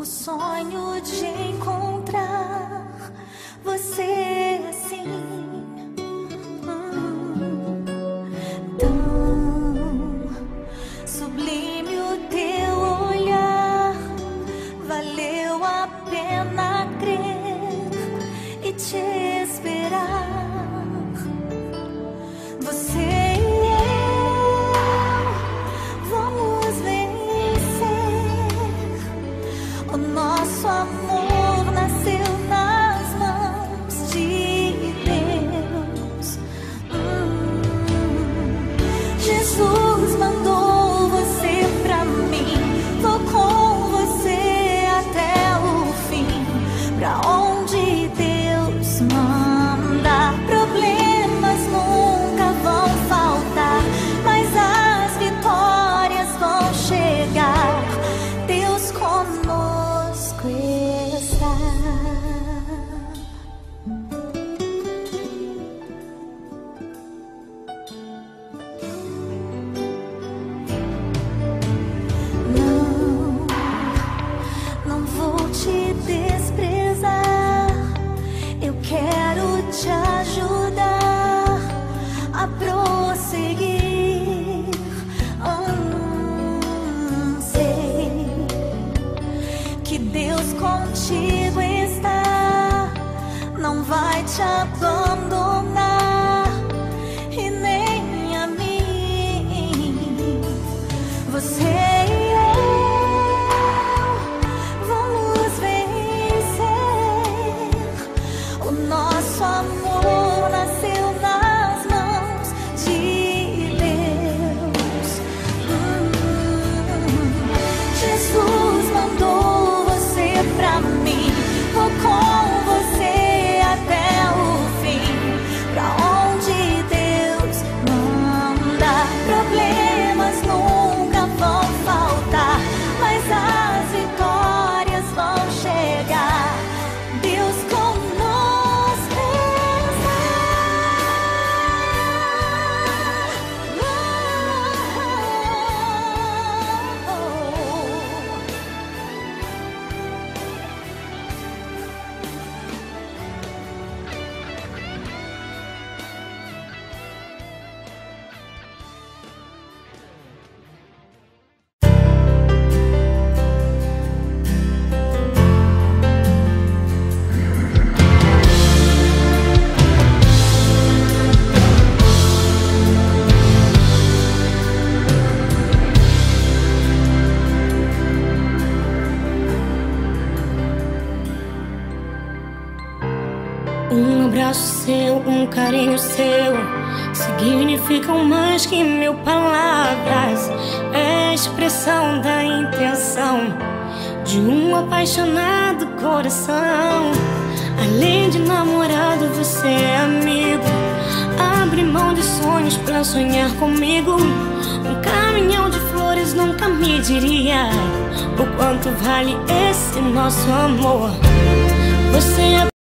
o sonho de encontrar você assim, tão sublime o teu olhar. Valeu a pena crer e te esperar. Você e eu vamos vencer. O nosso amor nasceu nas mãos de Deus. Jesus mandou você pra mim. Vou com você até o fim. Pra onde Deus manda, problemas nunca vão faltar, mas as vitórias vão chegar. Deus conosco está. Não vou te desprezar. Eu quero te ajudar a prosseguir. Sei que Deus contigo está, não vai te abandonar e nem a mim. Você e eu vamos vencer. O nosso amor nasceu nas mãos de Deus. Jesus mandou você pra mim. Vou com você até o fim. Pra onde Deus manda, problemas nunca vão faltar, mas as vitórias vão chegar. Deus conosco está. Um abraço seu, um carinho seu significam mais que mil palavras. É a expressão da intenção de um apaixonado coração. Além de namorado, você é amigo. Abre mão de sonhos pra sonhar comigo. Um caminhão de flores nunca me diria o quanto vale esse nosso amor. Você é